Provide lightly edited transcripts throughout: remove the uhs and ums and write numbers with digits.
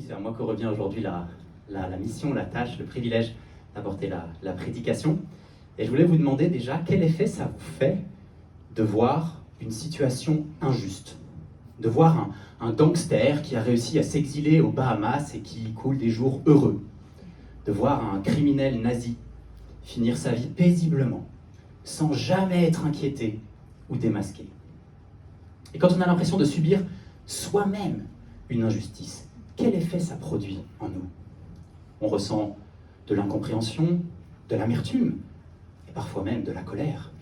Oui, c'est à moi que revient aujourd'hui la mission, la tâche, le privilège d'apporter la prédication. Et je voulais vous demander déjà quel effet ça vous fait de voir une situation injuste, de voir un gangster qui a réussi à s'exiler aux Bahamas et qui coule des jours heureux, de voir un criminel nazi finir sa vie paisiblement, sans jamais être inquiété ou démasqué. Et quand on a l'impression de subir soi-même une injustice, quel effet ça produit en nous? On ressent de l'incompréhension, de l'amertume, et parfois même de la colère.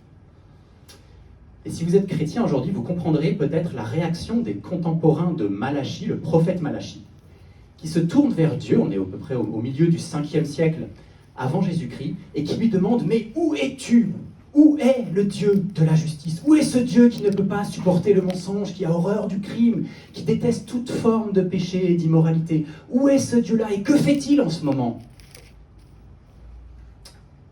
Et si vous êtes chrétien aujourd'hui, vous comprendrez peut-être la réaction des contemporains de Malachie, le prophète Malachie, qui se tourne vers Dieu, on est à peu près au milieu du 5e siècle avant Jésus-Christ, et qui lui demande « Mais où es-tu ? Où est le Dieu de la justice ? Où est ce Dieu qui ne peut pas supporter le mensonge, qui a horreur du crime, qui déteste toute forme de péché et d'immoralité ? Où est ce Dieu-là et que fait-il en ce moment ?»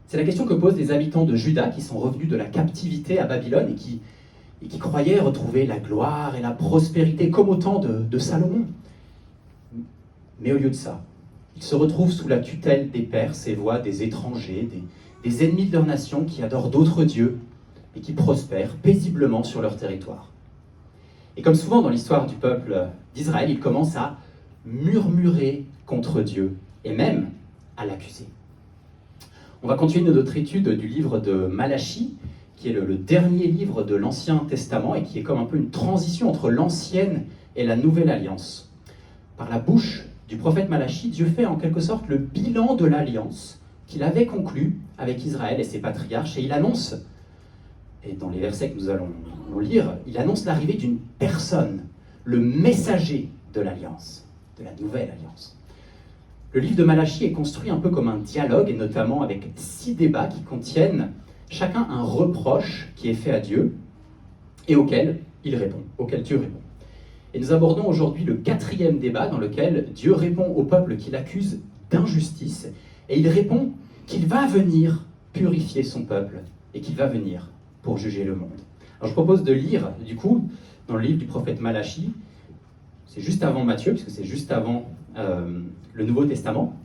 C'est la question que posent les habitants de Juda qui sont revenus de la captivité à Babylone et qui croyaient retrouver la gloire et la prospérité comme au temps de Salomon. Mais au lieu de ça, ils se retrouvent sous la tutelle des Perses et voient des étrangers, des ennemis de leur nation qui adorent d'autres dieux et qui prospèrent paisiblement sur leur territoire. Et comme souvent dans l'histoire du peuple d'Israël, ils commencent à murmurer contre Dieu et même à l'accuser. On va continuer notre étude du livre de Malachie, qui est le dernier livre de l'Ancien Testament et qui est comme un peu une transition entre l'Ancienne et la Nouvelle Alliance. Par la bouche du prophète Malachie, Dieu fait en quelque sorte le bilan de l'alliance qu'il avait conclue avec Israël et ses patriarches, et il annonce, et dans les versets que nous allons lire, il annonce l'arrivée d'une personne, le messager de l'alliance, de la Nouvelle Alliance. Le livre de Malachie est construit un peu comme un dialogue, et notamment avec 6 débats qui contiennent chacun un reproche qui est fait à Dieu et auquel il répond, auquel Dieu répond. Et nous abordons aujourd'hui le 4e débat dans lequel Dieu répond au peuple qu'il accuse d'injustice et il répond qu'il va venir purifier son peuple et qu'il va venir pour juger le monde. Alors je propose de lire du coup dans le livre du prophète Malachie, c'est juste avant Matthieu puisque c'est juste avant le Nouveau Testament,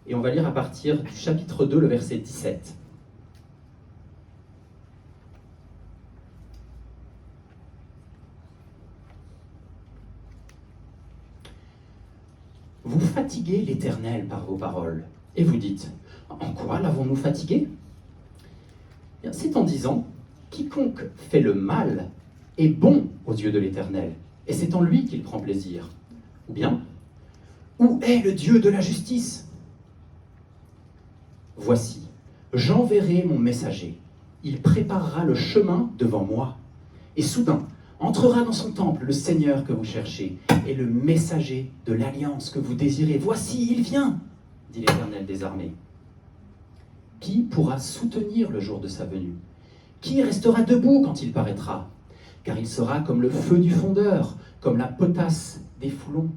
et on va lire à partir du chapitre 2, le verset 17. Vous fatiguez l'Éternel par vos paroles, et vous dites, en quoi l'avons-nous fatigué ? C'est en disant, quiconque fait le mal est bon aux yeux de l'Éternel, et c'est en lui qu'il prend plaisir. Ou bien, où est le Dieu de la justice ? Voici, j'enverrai mon messager, il préparera le chemin devant moi, et soudain, entrera dans son temple le Seigneur que vous cherchez, et le messager de l'alliance que vous désirez. Voici, il vient, dit l'Éternel des armées. Qui pourra soutenir le jour de sa venue ? Qui restera debout quand il paraîtra ? Car il sera comme le feu du fondeur, comme la potasse des foulons.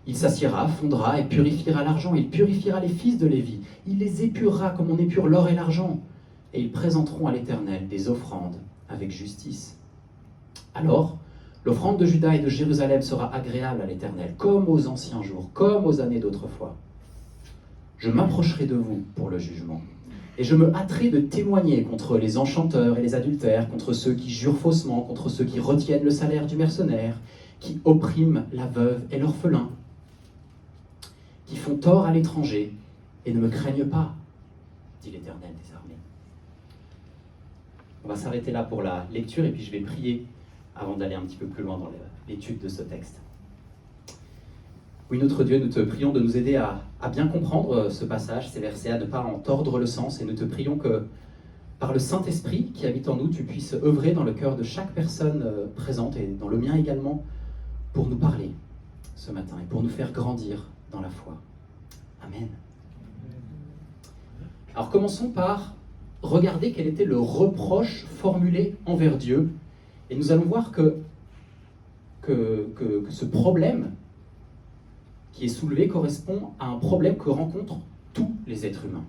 Il s'assiera, fondra et purifiera l'argent. Il purifiera les fils de Lévi. Il les épurera comme on épure l'or et l'argent. Et ils présenteront à l'Éternel des offrandes avec justice. Alors, l'offrande de Juda et de Jérusalem sera agréable à l'Éternel, comme aux anciens jours, comme aux années d'autrefois. Je m'approcherai de vous pour le jugement, et je me hâterai de témoigner contre les enchanteurs et les adultères, contre ceux qui jurent faussement, contre ceux qui retiennent le salaire du mercenaire, qui oppriment la veuve et l'orphelin, qui font tort à l'étranger et ne me craignent pas, dit l'Éternel des armées. On va s'arrêter là pour la lecture, et puis je vais prier avant d'aller un petit peu plus loin dans l'étude de ce texte. Oui, notre Dieu, nous te prions de nous aider à bien comprendre ce passage, ces versets, à ne pas en tordre le sens, et nous te prions que, par le Saint-Esprit qui habite en nous, tu puisses œuvrer dans le cœur de chaque personne présente, et dans le mien également, pour nous parler ce matin, et pour nous faire grandir dans la foi. Amen. Alors commençons par regarder quel était le reproche formulé envers Dieu. Et nous allons voir que ce problème qui est soulevé correspond à un problème que rencontrent tous les êtres humains.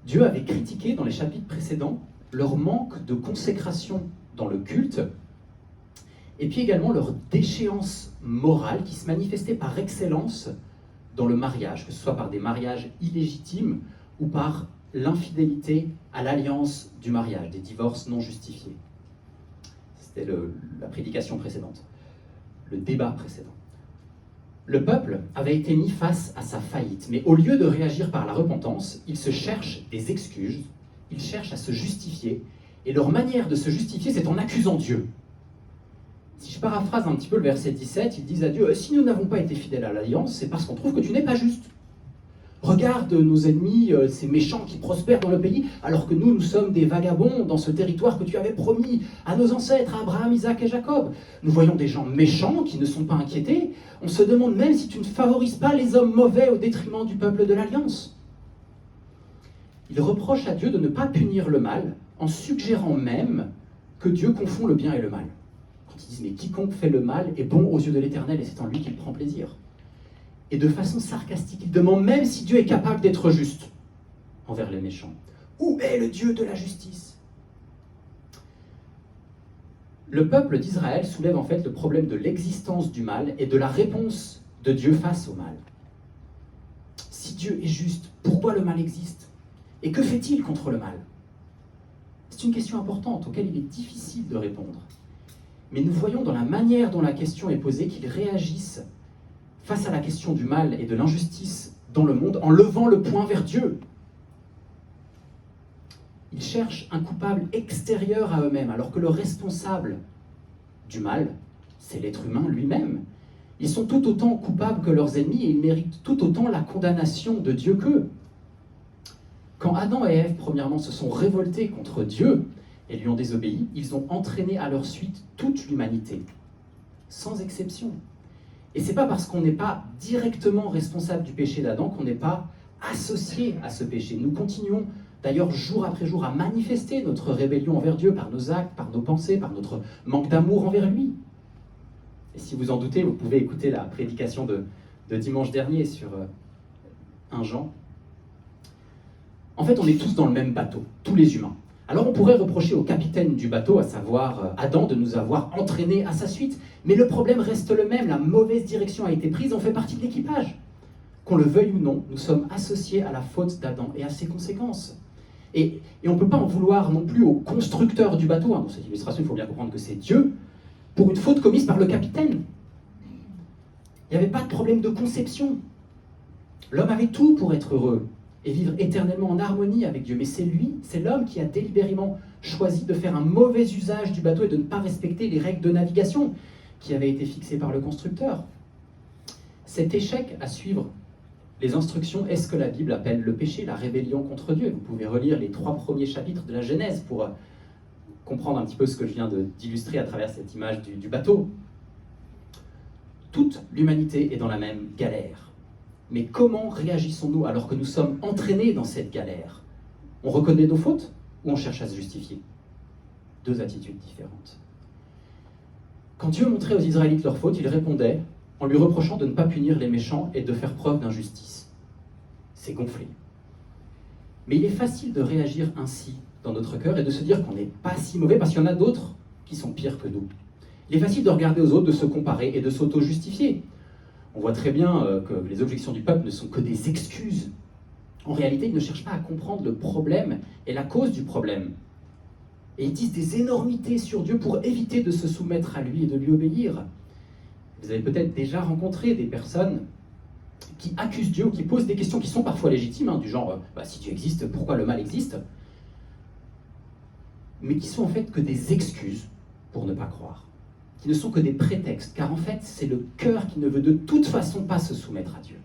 Dieu avait critiqué dans les chapitres précédents leur manque de consécration dans le culte et puis également leur déchéance morale qui se manifestait par excellence dans le mariage, que ce soit par des mariages illégitimes ou par l'infidélité à l'alliance du mariage, des divorces non justifiés. C'était la prédication précédente, le débat précédent. Le peuple avait été mis face à sa faillite, mais au lieu de réagir par la repentance, ils se cherchent des excuses, ils cherchent à se justifier, et leur manière de se justifier, c'est en accusant Dieu. Si je paraphrase un petit peu le verset 17, ils disent à Dieu, si nous n'avons pas été fidèles à l'alliance, c'est parce qu'on trouve que tu n'es pas juste. Regarde nos ennemis, ces méchants qui prospèrent dans le pays, alors que nous sommes des vagabonds dans ce territoire que tu avais promis à nos ancêtres, à Abraham, Isaac et Jacob. Nous voyons des gens méchants qui ne sont pas inquiétés. On se demande même si tu ne favorises pas les hommes mauvais au détriment du peuple de l'Alliance. Ils reprochent à Dieu de ne pas punir le mal, en suggérant même que Dieu confond le bien et le mal. Quand ils disent « mais quiconque fait le mal est bon aux yeux de l'Éternel et c'est en lui qu'il prend plaisir ». Et de façon sarcastique, ils demandent même si Dieu est capable d'être juste envers les méchants. Où est le Dieu de la justice? Le peuple d'Israël soulève en fait le problème de l'existence du mal et de la réponse de Dieu face au mal. Si Dieu est juste, pourquoi le mal existe? Et que fait-il contre le mal? C'est une question importante auquel il est difficile de répondre. Mais nous voyons dans la manière dont la question est posée qu'ils réagissent face à la question du mal et de l'injustice dans le monde en levant le poing vers Dieu. Ils cherchent un coupable extérieur à eux-mêmes, alors que le responsable du mal, c'est l'être humain lui-même. Ils sont tout autant coupables que leurs ennemis et ils méritent tout autant la condamnation de Dieu qu'eux. Quand Adam et Ève, premièrement, se sont révoltés contre Dieu et lui ont désobéi, ils ont entraîné à leur suite toute l'humanité, sans exception. Et ce n'est pas parce qu'on n'est pas directement responsable du péché d'Adam qu'on n'est pas associé à ce péché. Nous continuons d'ailleurs jour après jour à manifester notre rébellion envers Dieu par nos actes, par nos pensées, par notre manque d'amour envers lui. Et si vous en doutez, vous pouvez écouter la prédication de dimanche dernier sur 1 Jean. En fait, on est tous dans le même bateau, tous les humains. Alors on pourrait reprocher au capitaine du bateau, à savoir Adam, de nous avoir entraînés à sa suite. Mais le problème reste le même, la mauvaise direction a été prise, on fait partie de l'équipage. Qu'on le veuille ou non, nous sommes associés à la faute d'Adam et à ses conséquences. Et on ne peut pas en vouloir non plus au constructeur du bateau. Dans cette illustration, il faut bien comprendre que c'est Dieu, pour une faute commise par le capitaine. Il n'y avait pas de problème de conception. L'homme avait tout pour être heureux et vivre éternellement en harmonie avec Dieu. Mais c'est lui, c'est l'homme qui a délibérément choisi de faire un mauvais usage du bateau et de ne pas respecter les règles de navigation qui avaient été fixées par le constructeur. Cet échec à suivre les instructions est ce que la Bible appelle le péché, la rébellion contre Dieu. Vous pouvez relire les 3 premiers chapitres de la Genèse pour comprendre un petit peu ce que je viens d'illustrer à travers cette image du bateau. Toute l'humanité est dans la même galère. Mais comment réagissons-nous alors que nous sommes entraînés dans cette galère? On reconnaît nos fautes ou on cherche à se justifier? 2 attitudes différentes. Quand Dieu montrait aux Israélites leurs fautes, ils répondaient en lui reprochant de ne pas punir les méchants et de faire preuve d'injustice. C'est gonflé. Mais il est facile de réagir ainsi dans notre cœur et de se dire qu'on n'est pas si mauvais parce qu'il y en a d'autres qui sont pires que nous. Il est facile de regarder aux autres, de se comparer et de s'auto-justifier. On voit très bien que les objections du peuple ne sont que des excuses. En réalité, ils ne cherchent pas à comprendre le problème et la cause du problème. Et ils disent des énormités sur Dieu pour éviter de se soumettre à lui et de lui obéir. Vous avez peut-être déjà rencontré des personnes qui accusent Dieu ou qui posent des questions qui sont parfois légitimes, du genre si Dieu existe, pourquoi le mal existe? Mais qui sont en fait que des excuses pour ne pas croire, qui ne sont que des prétextes, car en fait c'est le cœur qui ne veut de toute façon pas se soumettre à Dieu.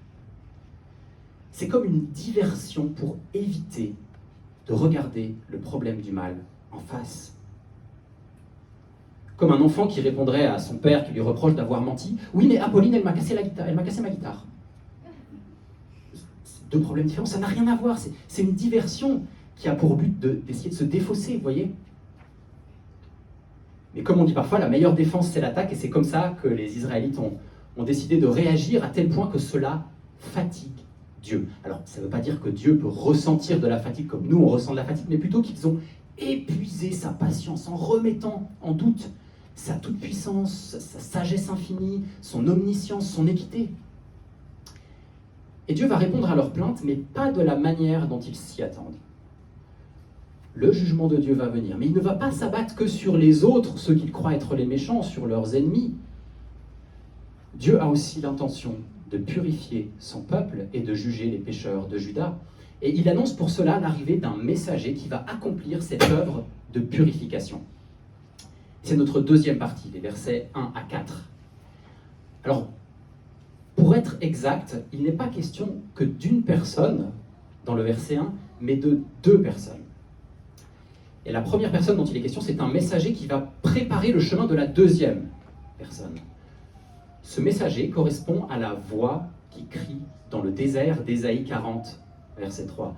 C'est comme une diversion pour éviter de regarder le problème du mal en face. Comme un enfant qui répondrait à son père qui lui reproche d'avoir menti. Oui, mais Apolline, elle m'a cassé ma guitare. C'est 2 problèmes différents, ça n'a rien à voir. C'est une diversion qui a pour but d'essayer de se défausser, vous voyez. Mais comme on dit parfois, la meilleure défense, c'est l'attaque, et c'est comme ça que les Israélites ont décidé de réagir à tel point que cela fatigue Dieu. Alors, ça ne veut pas dire que Dieu peut ressentir de la fatigue comme nous, on ressent de la fatigue, mais plutôt qu'ils ont épuisé sa patience en remettant en doute sa toute-puissance, sa sagesse infinie, son omniscience, son équité. Et Dieu va répondre à leurs plaintes, mais pas de la manière dont ils s'y attendent. Le jugement de Dieu va venir, mais il ne va pas s'abattre que sur les autres, ceux qu'il croit être les méchants, sur leurs ennemis. Dieu a aussi l'intention de purifier son peuple et de juger les pécheurs de Juda. Et il annonce pour cela l'arrivée d'un messager qui va accomplir cette œuvre de purification. C'est notre deuxième partie, les versets 1 à 4. Alors, pour être exact, il n'est pas question que d'une personne, dans le verset 1, mais de deux personnes. Et la première personne dont il est question, c'est un messager qui va préparer le chemin de la deuxième personne. Ce messager correspond à la voix qui crie dans le désert d'Ésaïe 40, verset 3.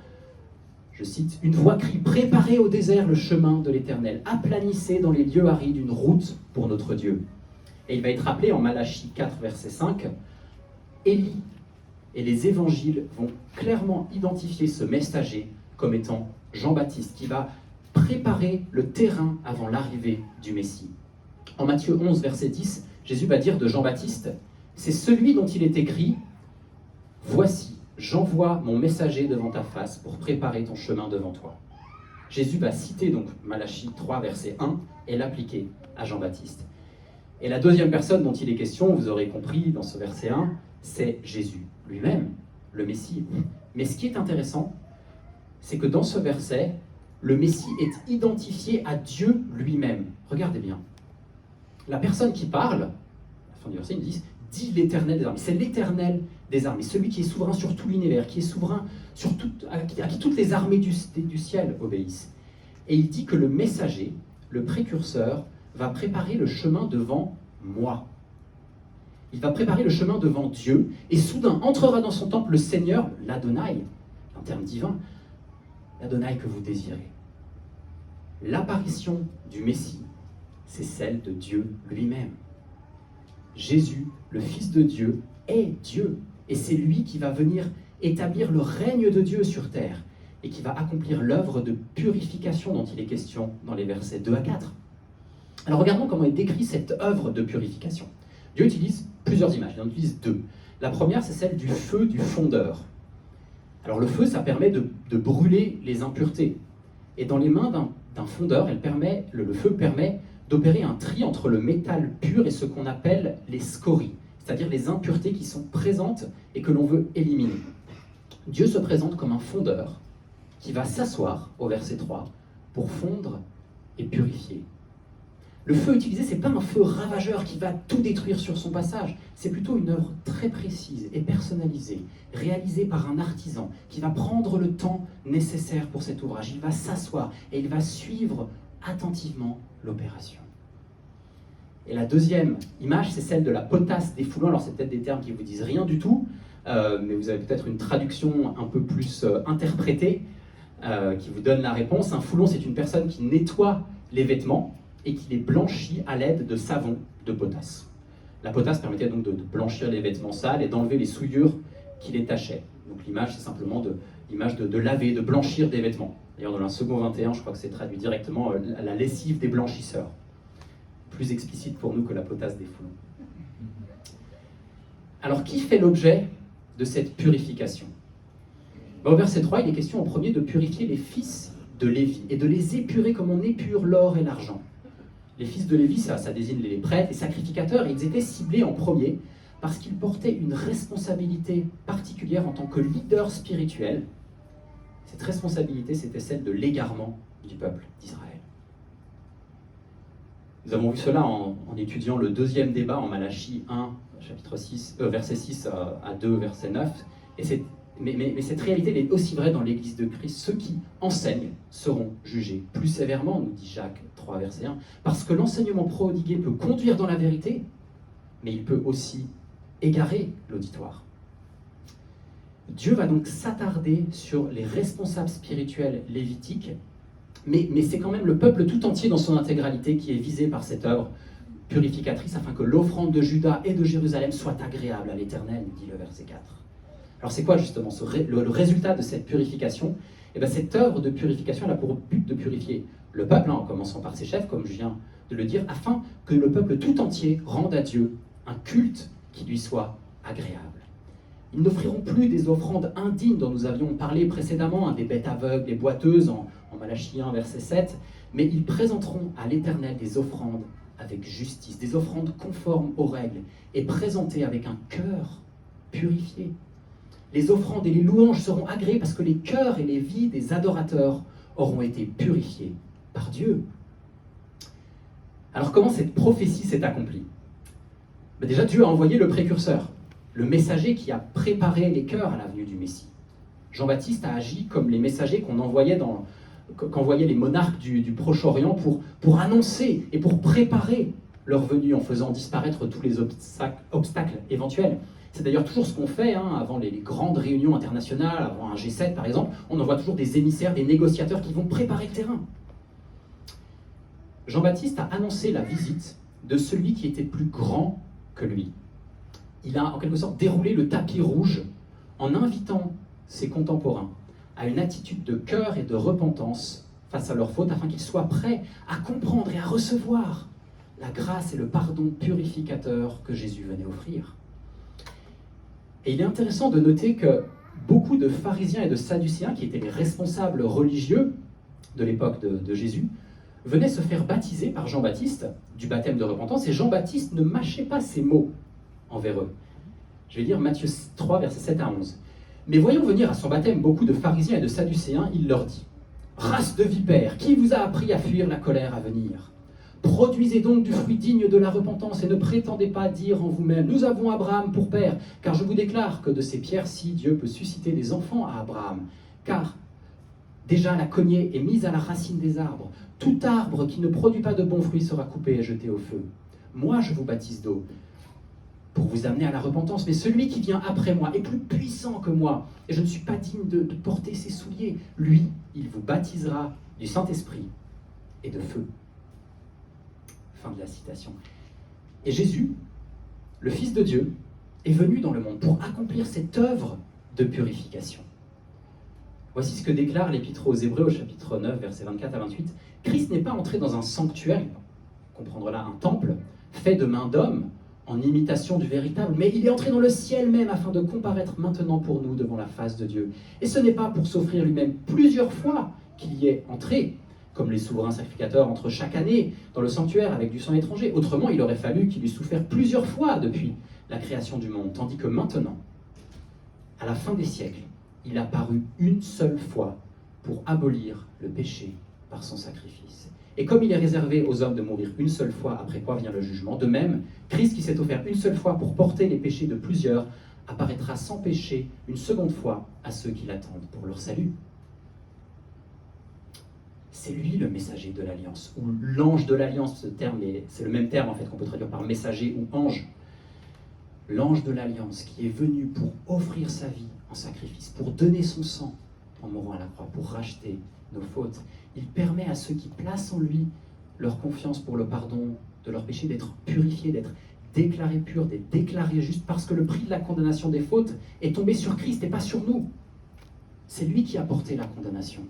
Je cite, « Une voix crie, préparez au désert le chemin de l'Éternel, aplanissez dans les lieux arides une route pour notre Dieu. » Et il va être rappelé en Malachie 4, verset 5, Élie et les évangiles vont clairement identifier ce messager comme étant Jean-Baptiste, qui va préparer le terrain avant l'arrivée du Messie. En Matthieu 11, verset 10, Jésus va dire de Jean-Baptiste, « C'est celui dont il est écrit, « Voici, j'envoie mon messager devant ta face pour préparer ton chemin devant toi. » Jésus va citer donc Malachie 3, verset 1 et l'appliquer à Jean-Baptiste. Et la deuxième personne dont il est question, vous aurez compris dans ce verset 1, c'est Jésus lui-même, le Messie. Mais ce qui est intéressant, c'est que dans ce verset, le Messie est identifié à Dieu lui-même. Regardez bien. La personne qui parle, à la fin du verset, il dit l'Éternel des armées. C'est l'Éternel des armées, celui qui est souverain sur tout l'univers, qui est souverain sur à qui toutes les armées du ciel obéissent. Et il dit que le messager, le précurseur, va préparer le chemin devant moi. Il va préparer le chemin devant Dieu, et soudain entrera dans son temple le Seigneur, l'Adonai, un terme divin, l'Adonai que vous désirez. L'apparition du Messie, c'est celle de Dieu lui-même. Jésus, le Fils de Dieu, est Dieu, et c'est lui qui va venir établir le règne de Dieu sur terre, et qui va accomplir l'œuvre de purification dont il est question dans les versets 2 à 4. Alors regardons comment est décrit cette œuvre de purification. Dieu utilise plusieurs images, il en utilise deux. La première, c'est celle du feu du fondeur. Alors le feu, ça permet de brûler les impuretés. Et dans les mains d'un fondeur, le feu permet d'opérer un tri entre le métal pur et ce qu'on appelle les scories, c'est-à-dire les impuretés qui sont présentes et que l'on veut éliminer. Dieu se présente comme un fondeur qui va s'asseoir, au verset 3, pour fondre et purifier. Le feu utilisé, ce n'est pas un feu ravageur qui va tout détruire sur son passage, c'est plutôt une œuvre très précise et personnalisée, réalisée par un artisan qui va prendre le temps nécessaire pour cet ouvrage. Il va s'asseoir et il va suivre attentivement l'opération. Et la deuxième image, c'est celle de la potasse défoulant. Alors c'est peut-être des termes qui ne vous disent rien du tout, mais vous avez peut-être une traduction un peu plus interprétée qui vous donne la réponse. Un foulon, c'est une personne qui nettoie les vêtements et qui les blanchit à l'aide de savon de potasse. La potasse permettait donc de blanchir les vêtements sales et d'enlever les souillures qui les tachaient. Donc l'image, c'est simplement l'image de laver, de blanchir des vêtements. D'ailleurs, dans le second 21, je crois que c'est traduit directement la lessive des blanchisseurs. Plus explicite pour nous que la potasse des foulons. Alors, qui fait l'objet de cette purification ? Au verset 3, il est question en premier de purifier les fils de Lévi et de les épurer comme on épure l'or et l'argent. Les fils de Lévi, ça désigne les prêtres, les sacrificateurs, et ils étaient ciblés en premier parce qu'ils portaient une responsabilité particulière en tant que leader spirituel. Cette responsabilité, c'était celle de l'égarement du peuple d'Israël. Nous avons vu cela en étudiant le deuxième débat en Malachie 1, chapitre 6, verset 6 à 2, verset 9. Mais cette réalité elle est aussi vraie dans l'Église de Christ. Ceux qui enseignent seront jugés plus sévèrement, nous dit Jacques 3, verset 1, parce que l'enseignement prodigué peut conduire dans la vérité, mais il peut aussi égarer l'auditoire. Dieu va donc s'attarder sur les responsables spirituels lévitiques, mais c'est quand même le peuple tout entier dans son intégralité qui est visé par cette œuvre purificatrice, afin que l'offrande de Juda et de Jérusalem soit agréable à l'Éternel, dit le verset 4. Alors c'est quoi justement le résultat de cette purification ? Eh bien, cette œuvre de purification elle a pour but de purifier le peuple, en commençant par ses chefs, comme je viens de le dire, afin que le peuple tout entier rende à Dieu un culte qui lui soit agréable. Ils n'offriront plus des offrandes indignes dont nous avions parlé précédemment, des bêtes aveugles, des boiteuses en Malachie 1, verset 7, mais ils présenteront à l'Éternel des offrandes avec justice, des offrandes conformes aux règles et présentées avec un cœur purifié. Les offrandes et les louanges seront agréées parce que les cœurs et les vies des adorateurs auront été purifiés par Dieu. Alors comment cette prophétie s'est accomplie ? Déjà, Dieu a envoyé le précurseur, le messager qui a préparé les cœurs à la venue du Messie. Jean-Baptiste a agi comme les messagers qu'envoyaient les monarques du Proche-Orient pour annoncer et pour préparer leur venue en faisant disparaître tous les obstacles éventuels. C'est d'ailleurs toujours ce qu'on fait avant les grandes réunions internationales, avant un G7 par exemple, on envoie toujours des émissaires, des négociateurs qui vont préparer le terrain. Jean-Baptiste a annoncé la visite de celui qui était plus grand que lui. Il a en quelque sorte déroulé le tapis rouge en invitant ses contemporains à une attitude de cœur et de repentance face à leurs fautes, afin qu'ils soient prêts à comprendre et à recevoir la grâce et le pardon purificateur que Jésus venait offrir. Et il est intéressant de noter que beaucoup de pharisiens et de sadducéens, qui étaient les responsables religieux de l'époque de Jésus, venaient se faire baptiser par Jean-Baptiste du baptême de repentance, et Jean-Baptiste ne mâchait pas ses mots envers eux. Je vais lire Matthieu 3, versets 7 à 11. « Mais voyant venir à son baptême beaucoup de pharisiens et de sadducéens, il leur dit : « Race de vipères, qui vous a appris à fuir la colère à venir ? Produisez donc du fruit digne de la repentance et ne prétendez pas dire en vous-même : nous avons Abraham pour père, car je vous déclare que de ces pierres-ci, Dieu peut susciter des enfants à Abraham. Car déjà la cognée est mise à la racine des arbres. Tout arbre qui ne produit pas de bons fruits sera coupé et jeté au feu. Moi, je vous baptise d'eau pour vous amener à la repentance, mais celui qui vient après moi est plus puissant que moi, et je ne suis pas digne de porter ses souliers. Lui, il vous baptisera du Saint-Esprit et de feu. » Fin de la citation. Et Jésus, le Fils de Dieu, est venu dans le monde pour accomplir cette œuvre de purification. Voici ce que déclare l'Épître aux Hébreux au chapitre 9, versets 24 à 28. « Christ n'est pas entré dans un sanctuaire, comprendre là un temple, fait de main d'homme, en imitation du véritable, mais il est entré dans le ciel même afin de comparaître maintenant pour nous devant la face de Dieu. Et ce n'est pas pour s'offrir lui-même plusieurs fois qu'il y est entré, comme les souverains sacrificateurs entrent chaque année dans le sanctuaire avec du sang étranger. Autrement, il aurait fallu qu'il eût souffert plusieurs fois depuis la création du monde, tandis que maintenant, à la fin des siècles, il a paru une seule fois pour abolir le péché par son sacrifice. Et comme il est réservé aux hommes de mourir une seule fois, après quoi vient le jugement, de même, Christ qui s'est offert une seule fois pour porter les péchés de plusieurs, apparaîtra sans péché une seconde fois à ceux qui l'attendent pour leur salut. C'est lui le messager de l'Alliance, ou l'ange de l'Alliance, ce terme, c'est le même terme en fait qu'on peut traduire par messager ou ange. L'ange de l'Alliance qui est venu pour offrir sa vie en sacrifice, pour donner son sang en mourant à la croix, pour racheter nos fautes. Il permet à ceux qui placent en lui leur confiance pour le pardon de leurs péchés d'être purifiés, d'être déclarés purs, d'être déclarés justes, parce que le prix de la condamnation des fautes est tombé sur Christ et pas sur nous. C'est lui qui a porté la condamnation.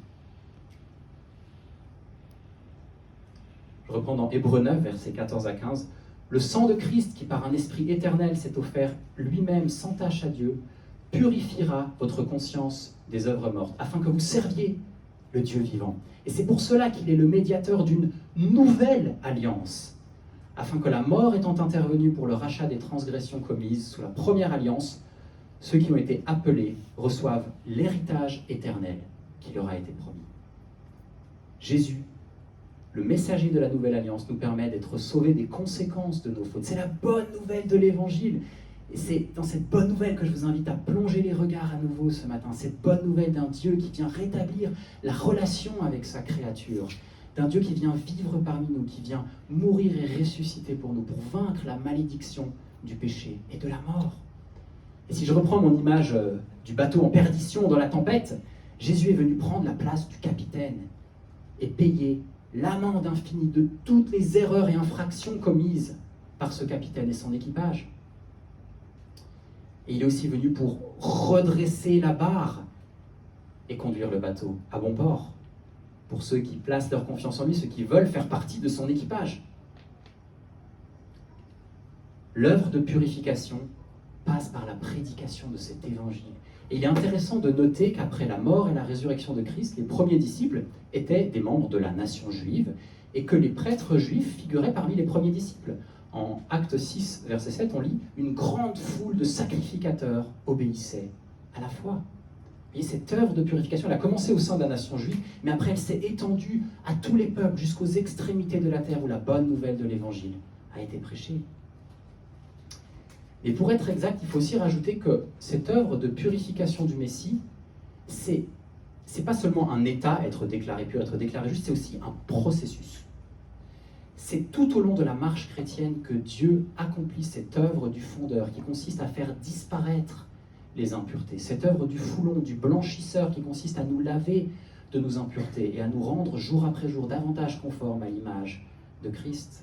Je reprends dans Hébreux 9, versets 14 à 15. « Le sang de Christ, qui par un esprit éternel s'est offert lui-même sans tache à Dieu, purifiera votre conscience des œuvres mortes, afin que vous serviez le Dieu vivant. Et c'est pour cela qu'il est le médiateur d'une nouvelle alliance, afin que la mort étant intervenue pour le rachat des transgressions commises sous la première alliance, ceux qui ont été appelés reçoivent l'héritage éternel qui leur a été promis. » Jésus, le messager de la nouvelle alliance, nous permet d'être sauvés des conséquences de nos fautes. C'est la bonne nouvelle de l'Évangile. Et c'est dans cette bonne nouvelle que je vous invite à plonger les regards à nouveau ce matin. Cette bonne nouvelle d'un Dieu qui vient rétablir la relation avec sa créature. D'un Dieu qui vient vivre parmi nous, qui vient mourir et ressusciter pour nous, pour vaincre la malédiction du péché et de la mort. Et si je reprends mon image du bateau en perdition dans la tempête, Jésus est venu prendre la place du capitaine et payer l'amende infinie de toutes les erreurs et infractions commises par ce capitaine et son équipage. Et il est aussi venu pour redresser la barre et conduire le bateau à bon port, pour ceux qui placent leur confiance en lui, ceux qui veulent faire partie de son équipage. L'œuvre de purification passe par la prédication de cet évangile. Et il est intéressant de noter qu'après la mort et la résurrection de Christ, les premiers disciples étaient des membres de la nation juive et que les prêtres juifs figuraient parmi les premiers disciples. En Acte 6, verset 7, on lit « Une grande foule de sacrificateurs obéissait à la foi ». Et cette œuvre de purification, elle a commencé au sein de la nation juive, mais après elle s'est étendue à tous les peuples, jusqu'aux extrémités de la terre où la bonne nouvelle de l'évangile a été prêchée. Et pour être exact, il faut aussi rajouter que cette œuvre de purification du Messie, c'est pas seulement un état, être déclaré pur, être déclaré juste, c'est aussi un processus. C'est tout au long de la marche chrétienne que Dieu accomplit cette œuvre du fondeur, qui consiste à faire disparaître les impuretés. Cette œuvre du foulon, du blanchisseur, qui consiste à nous laver de nos impuretés et à nous rendre jour après jour davantage conformes à l'image de Christ.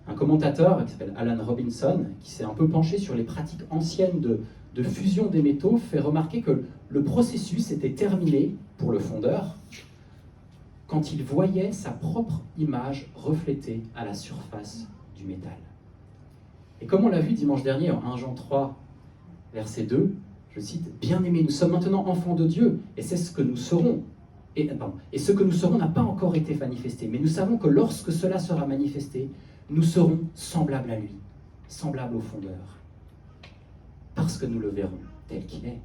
Un commentateur qui s'appelle Alan Robinson, qui s'est un peu penché sur les pratiques anciennes de fusion des métaux, fait remarquer que le processus était terminé pour le fondeur quand il voyait sa propre image reflétée à la surface du métal. Et comme on l'a vu dimanche dernier en 1 Jean 3, verset 2, je cite, « Bien-aimés, nous sommes maintenant enfants de Dieu, et c'est ce que nous serons. Et ce que nous serons n'a pas encore été manifesté, mais nous savons que lorsque cela sera manifesté, nous serons semblables à lui, semblables au fondeur, parce que nous le verrons tel qu'il est. »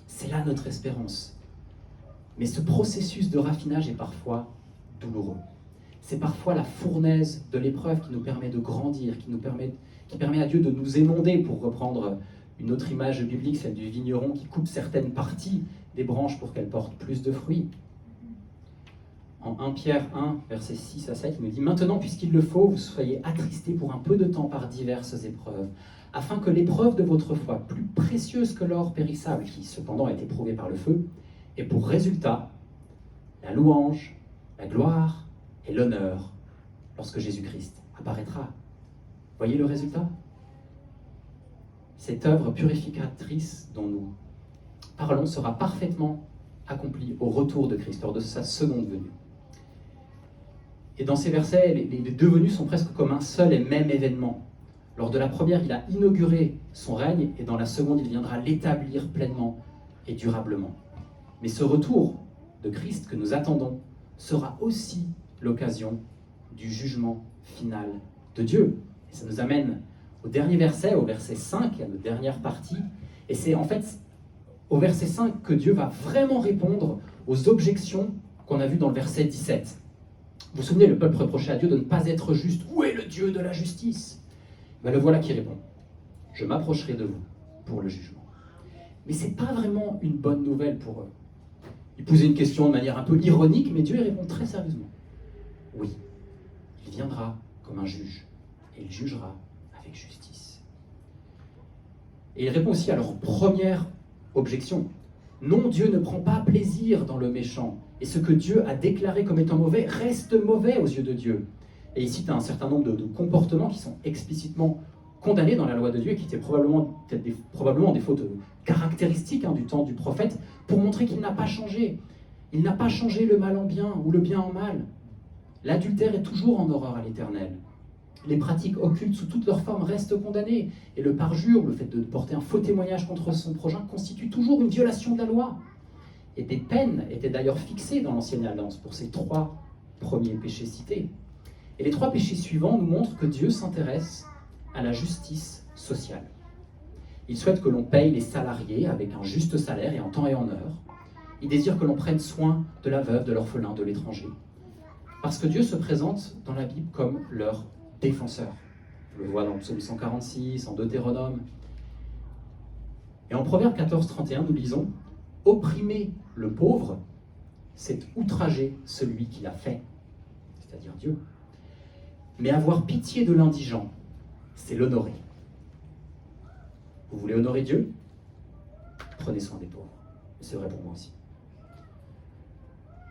C'est là notre espérance. Mais ce processus de raffinage est parfois douloureux. C'est parfois la fournaise de l'épreuve qui nous permet de grandir, qui permet à Dieu de nous émonder, pour reprendre une autre image biblique, celle du vigneron qui coupe certaines parties des branches pour qu'elles portent plus de fruits. En 1 Pierre 1, versets 6 à 7, il nous dit « Maintenant, puisqu'il le faut, vous soyez attristés pour un peu de temps par diverses épreuves, afin que l'épreuve de votre foi, plus précieuse que l'or périssable, qui cependant a été prouvé par le feu, ait pour résultat la louange, la gloire et l'honneur lorsque Jésus-Christ apparaîtra. » Voyez le résultat ? Cette œuvre purificatrice dont nous parlons sera parfaitement accomplie au retour de Christ, lors de sa seconde venue. Et dans ces versets, les deux venues sont presque comme un seul et même événement. Lors de la première, il a inauguré son règne, et dans la seconde, il viendra l'établir pleinement et durablement. Mais ce retour de Christ que nous attendons sera aussi l'occasion du jugement final de Dieu. Et ça nous amène au dernier verset, au verset 5, à notre dernière partie. Et c'est en fait au verset 5 que Dieu va vraiment répondre aux objections qu'on a vues dans le verset 17. Vous vous souvenez, le peuple reprochait à Dieu de ne pas être juste. Où est le Dieu de la justice ? Ben, le voilà qui répond. Je m'approcherai de vous pour le jugement. Mais ce n'est pas vraiment une bonne nouvelle pour eux. Ils posaient une question de manière un peu ironique, mais Dieu y répond très sérieusement. Oui, il viendra comme un juge, et il jugera avec justice. Et il répond aussi à leur première objection. Non, Dieu ne prend pas plaisir dans le méchant, et ce que Dieu a déclaré comme étant mauvais reste mauvais aux yeux de Dieu. Et il cite un certain nombre de comportements qui sont explicitement condamnés dans la loi de Dieu, et qui étaient probablement des fautes caractéristiques du temps du prophète, pour montrer qu'il n'a pas changé. Il n'a pas changé le mal en bien, ou le bien en mal. L'adultère est toujours en horreur à l'Éternel. Les pratiques occultes sous toutes leurs formes restent condamnées. Et le parjure, le fait de porter un faux témoignage contre son prochain, constitue toujours une violation de la loi. Et des peines étaient d'ailleurs fixées dans l'Ancienne Alliance pour ces 3 premiers péchés cités. Et les 3 péchés suivants nous montrent que Dieu s'intéresse à la justice sociale. Il souhaite que l'on paye les salariés avec un juste salaire et en temps et en heure. Il désire que l'on prenne soin de la veuve, de l'orphelin, de l'étranger. Parce que Dieu se présente dans la Bible comme leur défenseur. On le voit dans le psaume 146, en Deutéronome. Et en Proverbe 14, 31, nous lisons « Opprimer le pauvre, c'est outrager celui qui l'a fait, c'est-à-dire Dieu. Mais avoir pitié de l'indigent, c'est l'honorer. » Vous voulez honorer Dieu ? Prenez soin des pauvres. C'est vrai pour moi aussi.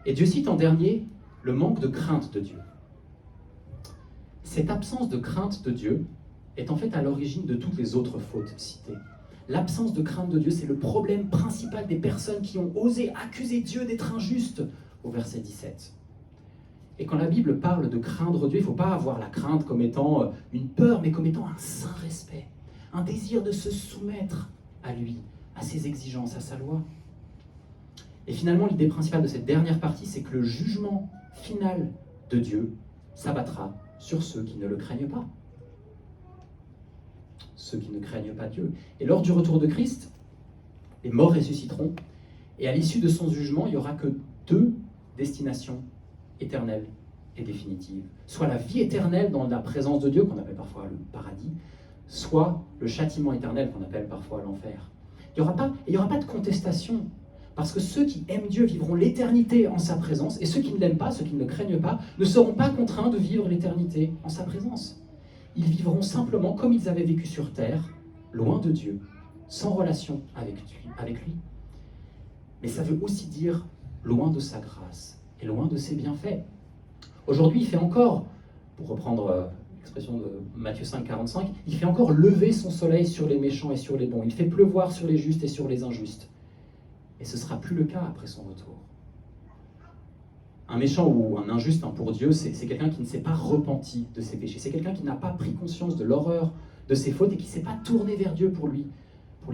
Et Dieu cite en dernier le manque de crainte de Dieu. Cette absence de crainte de Dieu est en fait à l'origine de toutes les autres fautes citées. L'absence de crainte de Dieu, c'est le problème principal des personnes qui ont osé accuser Dieu d'être injuste, au verset 17. Et quand la Bible parle de craindre Dieu, il ne faut pas avoir la crainte comme étant une peur, mais comme étant un saint respect, un désir de se soumettre à lui, à ses exigences, à sa loi. Et finalement, l'idée principale de cette dernière partie, c'est que le jugement final de Dieu s'abattra sur ceux qui ne le craignent pas. Ceux qui ne craignent pas Dieu. Et lors du retour de Christ, les morts ressusciteront, et à l'issue de son jugement, il n'y aura que deux destinations éternelles et définitives. Soit la vie éternelle dans la présence de Dieu, qu'on appelle parfois le paradis, soit le châtiment éternel, qu'on appelle parfois l'enfer. Il n'y aura pas de contestation, parce que ceux qui aiment Dieu vivront l'éternité en sa présence, et ceux qui ne l'aiment pas, ceux qui ne le craignent pas, ne seront pas contraints de vivre l'éternité en sa présence. Ils vivront simplement comme ils avaient vécu sur terre, loin de Dieu, sans relation avec lui. Mais ça veut aussi dire loin de sa grâce et loin de ses bienfaits. Aujourd'hui, il fait encore, pour reprendre l'expression de Matthieu 5, 45, il fait encore lever son soleil sur les méchants et sur les bons. Il fait pleuvoir sur les justes et sur les injustes. Et ce ne sera plus le cas après son retour. Un méchant ou un injuste, pour Dieu, c'est quelqu'un qui ne s'est pas repenti de ses péchés. C'est quelqu'un qui n'a pas pris conscience de l'horreur de ses fautes et qui ne s'est pas tourné vers Dieu pour lui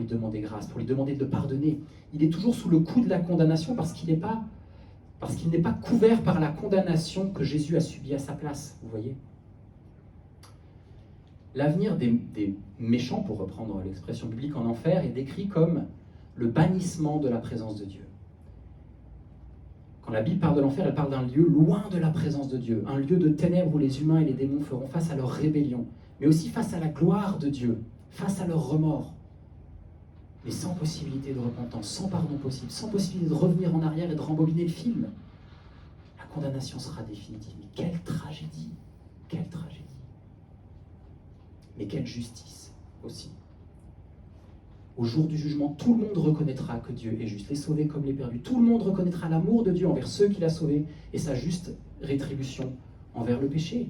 demander grâce, pour lui demander de pardonner. Il est toujours sous le coup de la condamnation parce qu'il n'est pas couvert par la condamnation que Jésus a subie à sa place, vous voyez. L'avenir des méchants, pour reprendre l'expression biblique, en enfer, est décrit comme le bannissement de la présence de Dieu. Quand la Bible parle de l'enfer, elle parle d'un lieu loin de la présence de Dieu, un lieu de ténèbres où les humains et les démons feront face à leur rébellion, mais aussi face à la gloire de Dieu, face à leur remords, mais sans possibilité de repentance, sans pardon possible, sans possibilité de revenir en arrière et de rembobiner le film. La condamnation sera définitive. Mais quelle tragédie! Quelle tragédie! Mais quelle justice aussi. Au jour du jugement, tout le monde reconnaîtra que Dieu est juste, les sauvés comme les perdus. Tout le monde reconnaîtra l'amour de Dieu envers ceux qu'il a sauvés et sa juste rétribution envers le péché.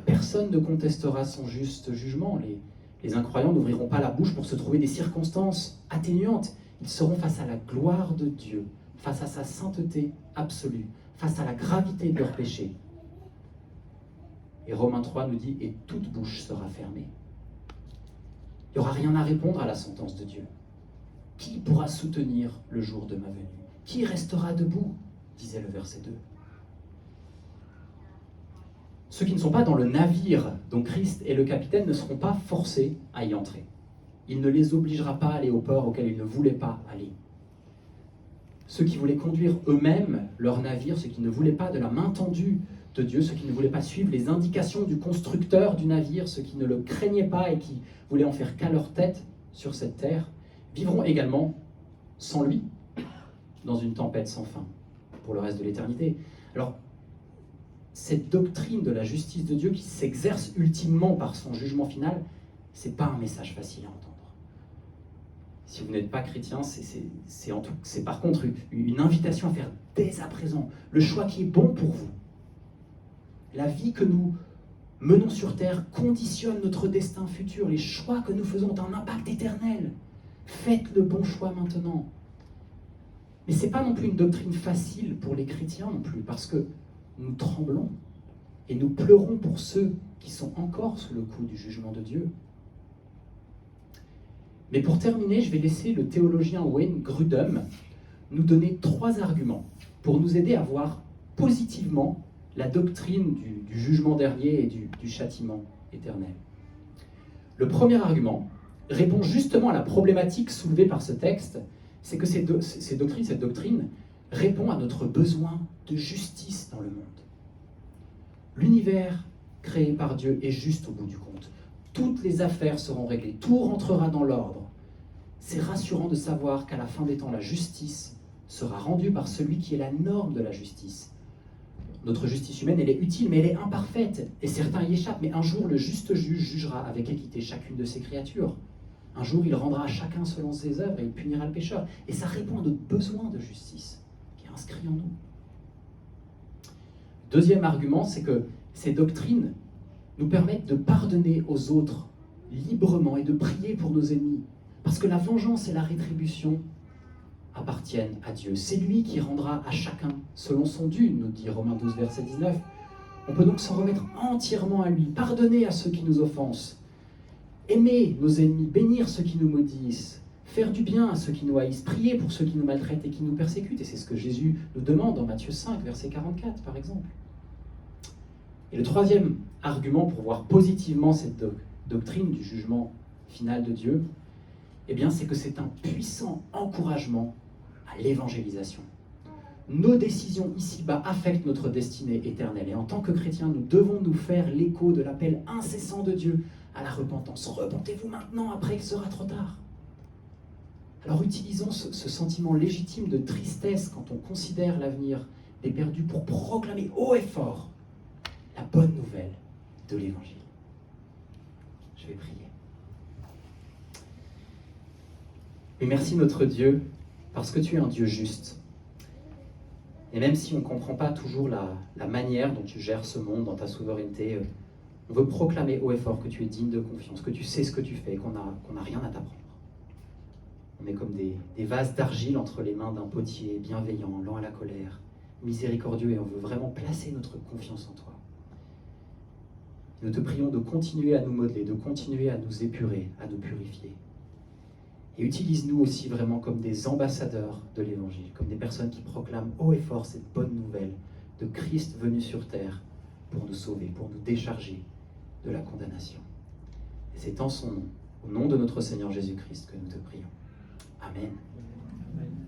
Personne ne contestera son juste jugement. Les incroyants n'ouvriront pas la bouche pour se trouver des circonstances atténuantes. Ils seront face à la gloire de Dieu, face à sa sainteté absolue, face à la gravité de leur péché. Et Romains 3 nous dit « Et toute bouche sera fermée ». Il n'y aura rien à répondre à la sentence de Dieu. Qui pourra soutenir le jour de ma venue? Qui restera debout? Disait le verset 2. Ceux qui ne sont pas dans le navire dont Christ est le capitaine ne seront pas forcés à y entrer. Il ne les obligera pas à aller au port auquel ils ne voulaient pas aller. Ceux qui voulaient conduire eux-mêmes leur navire, ceux qui ne voulaient pas de la main tendue de Dieu, ceux qui ne voulaient pas suivre les indications du constructeur du navire, ceux qui ne le craignaient pas et qui voulaient en faire qu'à leur tête sur cette terre, vivront également sans lui, dans une tempête sans fin, pour le reste de l'éternité. Alors, cette doctrine de la justice de Dieu qui s'exerce ultimement par son jugement final, c'est pas un message facile à entendre. Si vous n'êtes pas chrétien, c'est par contre une invitation à faire dès à présent le choix qui est bon pour vous. La vie que nous menons sur terre conditionne notre destin futur. Les choix que nous faisons ont un impact éternel. Faites le bon choix maintenant. Mais ce n'est pas non plus une doctrine facile pour les chrétiens non plus, parce que nous tremblons et nous pleurons pour ceux qui sont encore sous le coup du jugement de Dieu. Mais pour terminer, je vais laisser le théologien Wayne Grudem nous donner 3 arguments pour nous aider à voir positivement la doctrine du jugement dernier et du châtiment éternel. Le premier argument répond justement à la problématique soulevée par ce texte, c'est que cette doctrine répond à notre besoin de justice dans le monde. L'univers créé par Dieu est juste au bout du compte. Toutes les affaires seront réglées, tout rentrera dans l'ordre. C'est rassurant de savoir qu'à la fin des temps, la justice sera rendue par celui qui est la norme de la justice. Notre justice humaine, elle est utile, mais elle est imparfaite, et certains y échappent. Mais un jour, le juste juge jugera avec équité chacune de ses créatures. Un jour, il rendra à chacun selon ses œuvres et il punira le pécheur. Et ça répond à notre besoin de justice, qui est inscrit en nous. Deuxième argument, c'est que ces doctrines nous permettent de pardonner aux autres librement et de prier pour nos ennemis. Parce que la vengeance et la rétribution appartiennent à Dieu. C'est lui qui rendra à chacun selon son dû, nous dit Romains 12, verset 19. On peut donc s'en remettre entièrement à lui, pardonner à ceux qui nous offensent, aimer nos ennemis, bénir ceux qui nous maudissent, faire du bien à ceux qui nous haïssent, prier pour ceux qui nous maltraitent et qui nous persécutent. Et c'est ce que Jésus nous demande dans Matthieu 5, verset 44, par exemple. Et le troisième argument pour voir positivement cette doctrine du jugement final de Dieu, eh bien, c'est que c'est un puissant encouragement à l'évangélisation. Nos décisions ici-bas affectent notre destinée éternelle. Et en tant que chrétiens, nous devons nous faire l'écho de l'appel incessant de Dieu à la repentance. Repentez-vous maintenant, après il sera trop tard. Alors utilisons ce sentiment légitime de tristesse quand on considère l'avenir des perdus pour proclamer haut et fort la bonne nouvelle de l'Évangile. Je vais prier. Oui, merci notre Dieu, parce que tu es un Dieu juste. Et même si on ne comprend pas toujours la manière dont tu gères ce monde dans ta souveraineté, on veut proclamer haut et fort que tu es digne de confiance, que tu sais ce que tu fais, qu'on n'a rien à t'apprendre. On est comme des vases d'argile entre les mains d'un potier bienveillant, lent à la colère, miséricordieux, et on veut vraiment placer notre confiance en toi. Nous te prions de continuer à nous modeler, de continuer à nous épurer, à nous purifier. Et utilise-nous aussi vraiment comme des ambassadeurs de l'Évangile, comme des personnes qui proclament haut et fort cette bonne nouvelle de Christ venu sur terre pour nous sauver, pour nous décharger de la condamnation. Et c'est en son nom, au nom de notre Seigneur Jésus-Christ, que nous te prions. Amen. Amen.